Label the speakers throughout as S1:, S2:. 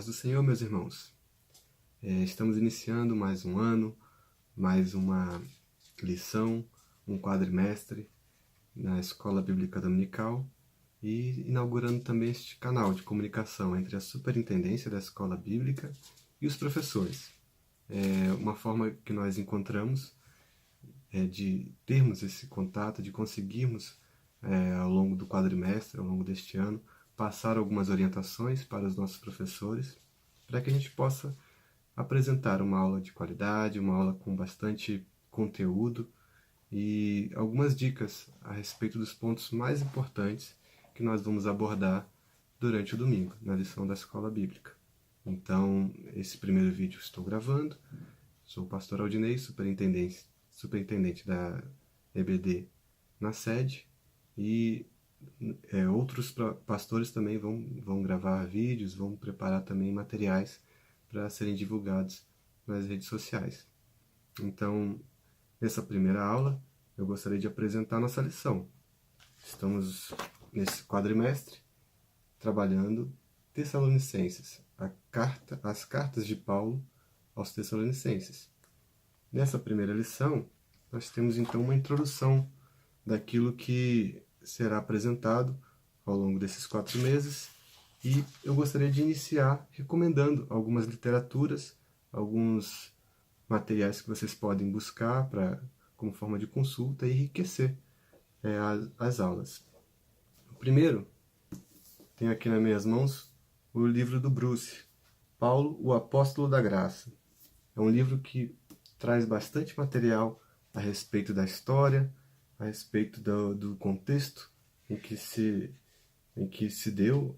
S1: Paz do Senhor, meus irmãos. Estamos iniciando mais um ano, mais uma lição, um quadrimestre na Escola Bíblica Dominical e inaugurando também este canal de comunicação entre a superintendência da Escola Bíblica e os professores. Uma forma que nós encontramos de termos esse contato, de conseguirmos, ao longo do quadrimestre, ao longo deste ano, passar algumas orientações para os nossos professores, para que a gente possa apresentar uma aula de qualidade, uma aula com bastante conteúdo e algumas dicas a respeito dos pontos mais importantes que nós vamos abordar durante o domingo, na lição da Escola Bíblica. Então, esse primeiro vídeo estou gravando, sou o pastor Aldinei, superintendente da EBD na sede, e outros pastores também vão gravar vídeos, vão preparar também materiais para serem divulgados nas redes sociais. Então, nessa primeira aula, eu gostaria de apresentar a nossa lição. Estamos nesse quadrimestre trabalhando Tessalonicenses, as cartas de Paulo aos Tessalonicenses. Nessa primeira lição, nós temos então uma introdução daquilo que será apresentado ao longo desses 4 meses, e eu gostaria de iniciar recomendando algumas literaturas, alguns materiais que vocês podem buscar como forma de consulta e enriquecer as aulas. O primeiro, tenho aqui nas minhas mãos o livro do Bruce, Paulo, o Apóstolo da Graça. É um livro que traz bastante material a respeito da história, a respeito do contexto em que se deu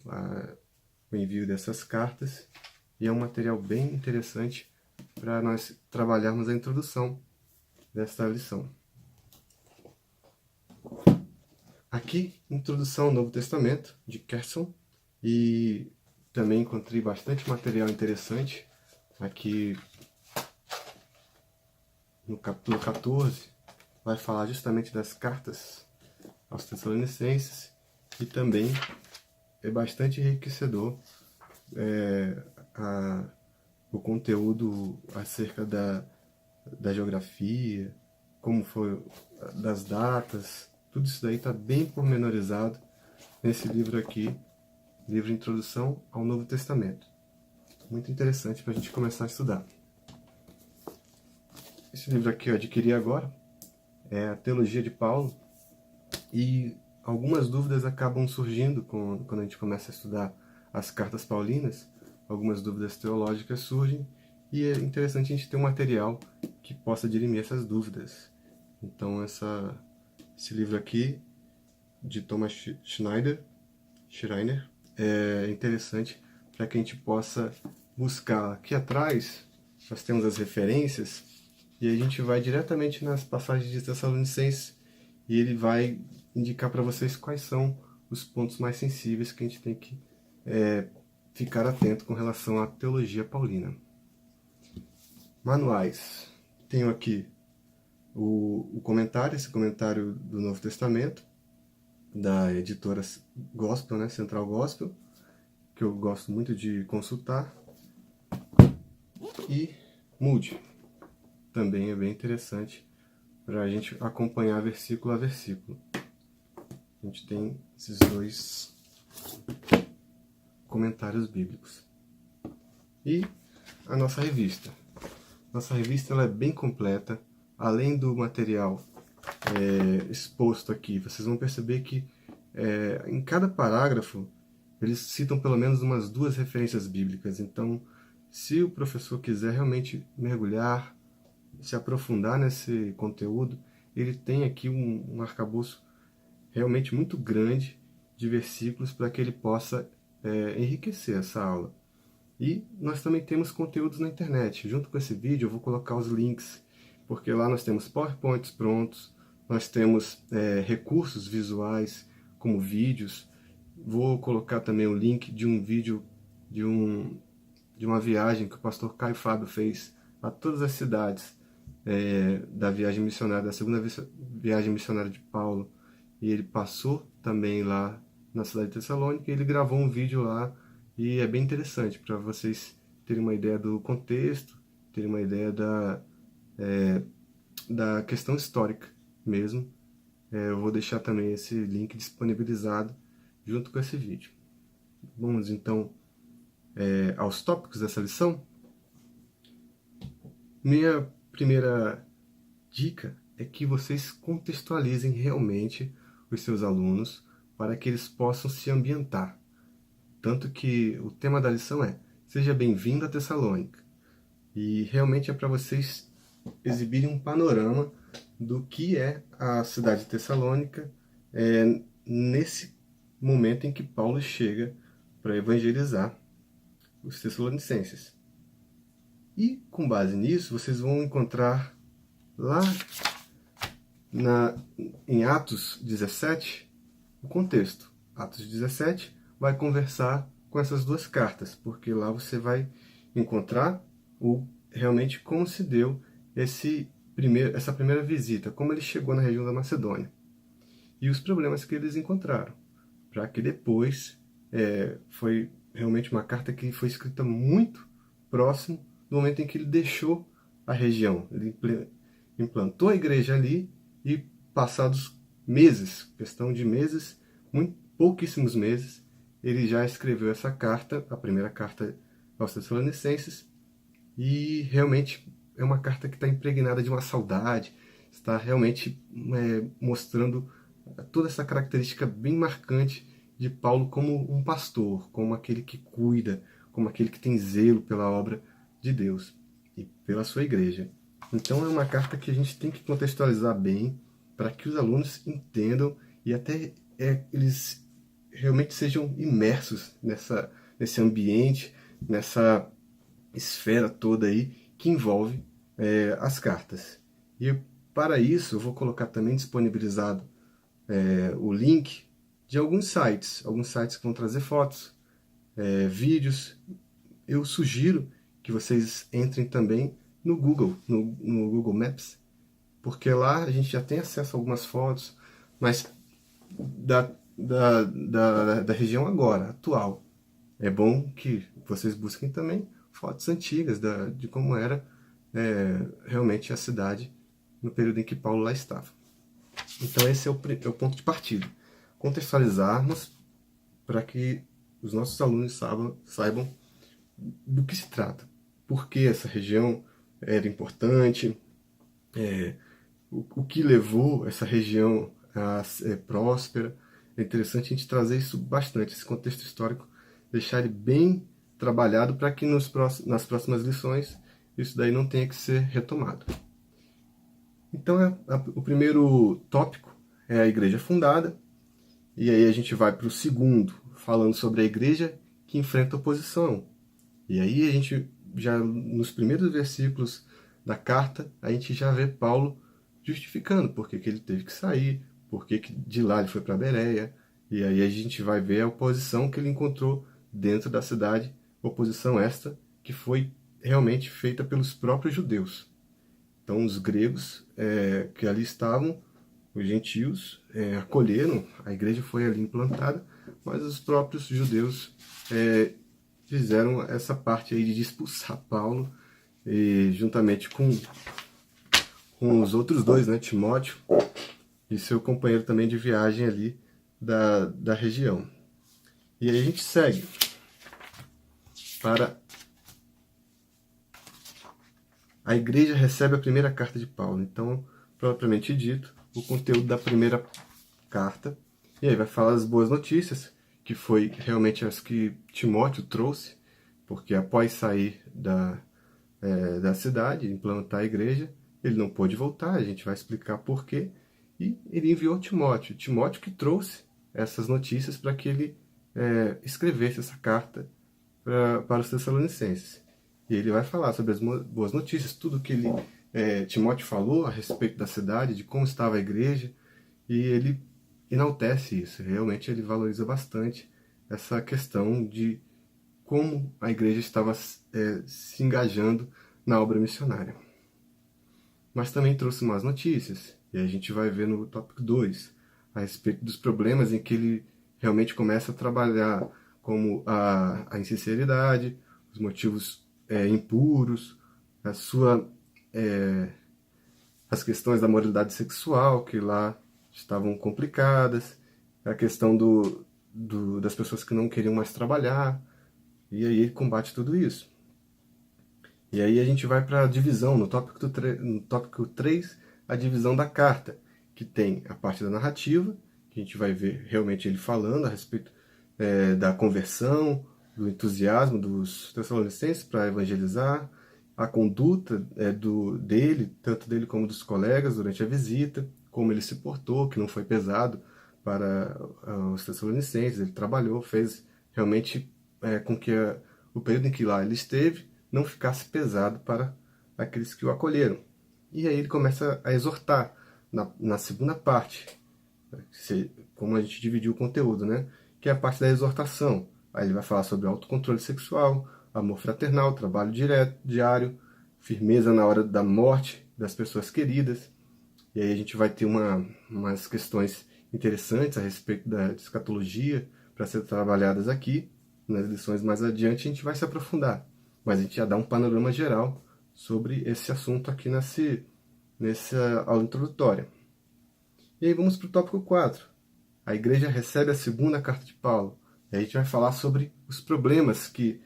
S1: o envio dessas cartas, e é um material bem interessante para nós trabalharmos a introdução desta lição. Aqui, introdução ao Novo Testamento, de Carson, e também encontrei bastante material interessante aqui no capítulo 14, vai falar justamente das cartas aos Tessalonicenses, e também é bastante enriquecedor o conteúdo acerca da geografia, como foi, das datas, tudo isso daí está bem pormenorizado nesse livro aqui, livro Introdução ao Novo Testamento. Muito interessante para a gente começar a estudar. Esse livro aqui eu adquiri agora, é a Teologia de Paulo, e algumas dúvidas acabam surgindo quando a gente começa a estudar as cartas paulinas, algumas dúvidas teológicas surgem, e é interessante a gente ter um material que possa dirimir essas dúvidas. Então esse livro aqui, de Thomas Schreiner, é interessante para que a gente possa buscar. Aqui atrás nós temos as referências, e a gente vai diretamente nas passagens de Tessalonicenses, e ele vai indicar para vocês quais são os pontos mais sensíveis que a gente tem que ficar atento com relação à teologia paulina. Manuais. Tenho aqui o comentário, esse comentário do Novo Testamento, da editora Gospel, né, Central Gospel, que eu gosto muito de consultar, e Moody. Também é bem interessante para a gente acompanhar versículo a versículo. A gente tem esses 2 comentários bíblicos. E a nossa revista. Nossa revista ela é bem completa. Além do material exposto aqui, vocês vão perceber que em cada parágrafo eles citam pelo menos umas 2 referências bíblicas. Então, se o professor quiser realmente mergulhar, se aprofundar nesse conteúdo, ele tem aqui um arcabouço realmente muito grande de versículos para que ele possa enriquecer essa aula. E nós também temos conteúdos na internet. Junto com esse vídeo eu vou colocar os links, porque lá nós temos PowerPoints prontos, nós temos recursos visuais como vídeos. Vou colocar também o link de um vídeo de uma viagem que o pastor Caio Fábio fez a todas as cidades da viagem missionária, da segunda viagem missionária de Paulo, e ele passou também lá na cidade de Tessalônica, e ele gravou um vídeo lá e é bem interessante para vocês terem uma ideia do contexto, terem uma ideia da questão histórica mesmo. Eu vou deixar também esse link disponibilizado junto com esse vídeo. Vamos então aos tópicos dessa lição. Minha primeira dica é que vocês contextualizem realmente os seus alunos para que eles possam se ambientar. Tanto que o tema da lição é Seja bem-vindo a Tessalônica. E realmente é para vocês exibirem um panorama do que é a cidade de Tessalônica nesse momento em que Paulo chega para evangelizar os tessalonicenses. E com base nisso, vocês vão encontrar lá em Atos 17 o contexto. Atos 17 vai conversar com essas duas cartas, porque lá você vai encontrar realmente como se deu essa primeira visita, como ele chegou na região da Macedônia e os problemas que eles encontraram, para que depois foi realmente uma carta que foi escrita muito próximo do momento em que ele deixou a região. Ele implantou a igreja ali e passados meses, questão de meses, pouquíssimos meses, ele já escreveu essa carta, a primeira carta aos Tessalonicenses, e realmente é uma carta que está impregnada de uma saudade, está realmente mostrando toda essa característica bem marcante de Paulo como um pastor, como aquele que cuida, como aquele que tem zelo pela obra de Deus e pela sua igreja. Então é uma carta que a gente tem que contextualizar bem para que os alunos entendam e até eles realmente sejam imersos nesse ambiente, nessa esfera toda aí que envolve as cartas. E para isso eu vou colocar também disponibilizado o link de alguns sites que vão trazer fotos, vídeos. Eu sugiro que vocês entrem também no Google, no Google Maps, porque lá a gente já tem acesso a algumas fotos, mas da região agora, atual. É bom que vocês busquem também fotos antigas de como era realmente a cidade no período em que Paulo lá estava. Então esse é o ponto de partida. Contextualizarmos para que os nossos alunos saibam do que se trata. Por que essa região era importante, o que levou essa região a ser próspera. É interessante a gente trazer isso bastante, esse contexto histórico, deixar ele bem trabalhado para que nas próximas lições isso daí não tenha que ser retomado. Então o primeiro tópico é a igreja fundada, e aí a gente vai para o segundo, falando sobre a igreja que enfrenta oposição. E aí a gente já nos primeiros versículos da carta, a gente já vê Paulo justificando por que ele teve que sair, por que de lá ele foi para Bereia, e aí a gente vai ver a oposição que ele encontrou dentro da cidade, oposição esta que foi realmente feita pelos próprios judeus. Então os gregos que ali estavam, os gentios, acolheram, a igreja foi ali implantada, mas os próprios judeus fizeram essa parte aí de expulsar Paulo, e juntamente com os outros dois, né, Timóteo e seu companheiro também de viagem ali da região. E aí a gente segue para a igreja recebe a primeira carta de Paulo. Então, propriamente dito, o conteúdo da primeira carta. E aí vai falar as boas notícias, que foi realmente as que Timóteo trouxe, porque após sair da cidade, implantar a igreja, ele não pôde voltar, a gente vai explicar por quê. E ele enviou Timóteo. Timóteo que trouxe essas notícias para que ele escrevesse essa carta para os Tessalonicenses. E ele vai falar sobre as boas notícias, tudo que Timóteo falou a respeito da cidade, de como estava a igreja, e ele enaltece isso. Realmente ele valoriza bastante essa questão de como a igreja estava se engajando na obra missionária. Mas também trouxe más notícias, e a gente vai ver no tópico 2, a respeito dos problemas em que ele realmente começa a trabalhar como a insinceridade, os motivos impuros, a sua, as questões da moralidade sexual, que lá estavam complicadas, a questão das pessoas que não queriam mais trabalhar, e aí ele combate tudo isso. E aí a gente vai para a divisão, no tópico 3, a divisão da carta, que tem a parte da narrativa, que a gente vai ver realmente ele falando a respeito da conversão, do entusiasmo dos Tessalonicenses para evangelizar, a conduta dele, tanto dele como dos colegas durante a visita, como ele se portou, que não foi pesado para os Tessalonicenses, ele trabalhou, fez realmente com que o período em que lá ele esteve não ficasse pesado para aqueles que o acolheram. E aí ele começa a exortar na segunda parte, como a gente dividiu o conteúdo, né? Que é a parte da exortação. Aí ele vai falar sobre autocontrole sexual, amor fraternal, trabalho diário, firmeza na hora da morte das pessoas queridas. E aí a gente vai ter umas questões interessantes a respeito da escatologia para ser trabalhadas aqui. Nas lições mais adiante a gente vai se aprofundar. Mas a gente já dá um panorama geral sobre esse assunto aqui nessa aula introdutória. E aí vamos para o tópico 4. A igreja recebe a segunda carta de Paulo. E aí a gente vai falar sobre os problemas que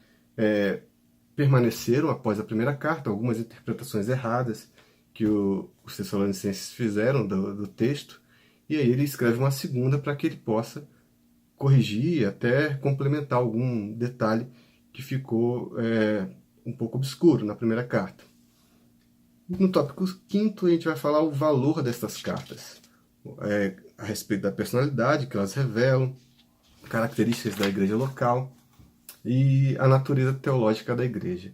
S1: permaneceram após a primeira carta, algumas interpretações erradas que os Tessalonicenses fizeram do texto. E aí ele escreve uma segunda para que ele possa corrigir e até complementar algum detalhe que ficou um pouco obscuro na primeira carta. No tópico 5 a gente vai falar o valor dessas cartas, a respeito da personalidade que elas revelam, características da igreja local e a natureza teológica da igreja.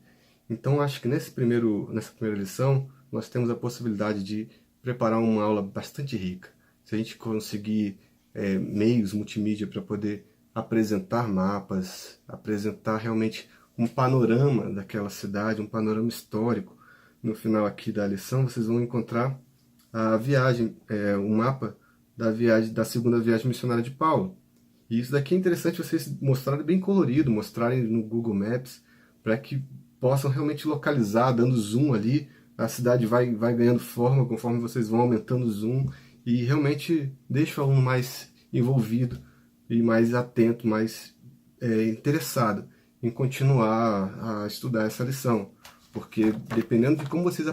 S1: Então acho que nessa primeira lição nós temos a possibilidade de preparar uma aula bastante rica. Se a gente conseguir meios multimídia para poder apresentar mapas, apresentar realmente um panorama daquela cidade, um panorama histórico. No final aqui da lição vocês vão encontrar a viagem, o mapa da segunda viagem missionária de Paulo. E isso daqui é interessante vocês mostrarem bem colorido, mostrarem no Google Maps, para que possam realmente localizar, dando zoom ali, a cidade vai ganhando forma conforme vocês vão aumentando o zoom, e realmente deixa o aluno mais envolvido e mais atento, mais interessado em continuar a estudar essa lição. Porque dependendo de como vocês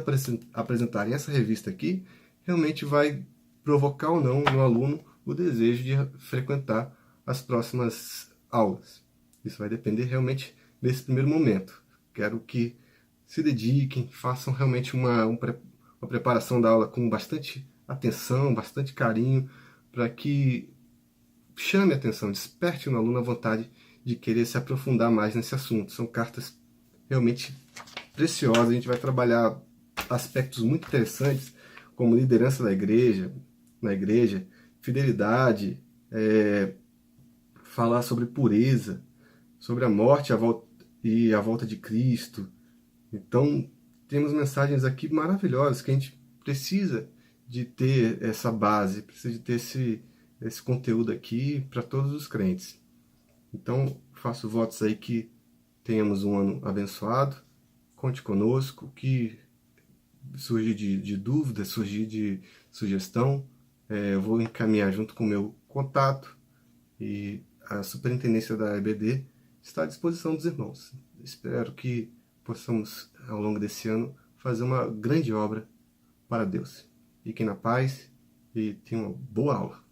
S1: apresentarem essa revista aqui, realmente vai provocar ou não no aluno o desejo de frequentar as próximas aulas. Isso vai depender realmente desse primeiro momento. Quero que se dediquem, façam realmente uma preparação da aula com bastante atenção, bastante carinho, para que chame a atenção, desperte no aluno a vontade de querer se aprofundar mais nesse assunto. São cartas realmente preciosas, a gente vai trabalhar aspectos muito interessantes, como liderança na igreja, fidelidade, falar sobre pureza, sobre a morte e a volta de Cristo. Então, temos mensagens aqui maravilhosas que a gente precisa de ter essa base, precisa de ter esse conteúdo aqui para todos os crentes. Então, faço votos aí que tenhamos um ano abençoado, conte conosco, que surgir de dúvida, surgir de sugestão, eu vou encaminhar junto com o meu contato, e a superintendência da EBD está à disposição dos irmãos. Espero que possamos, ao longo desse ano, fazer uma grande obra para Deus. Fiquem na paz e tenham uma boa aula.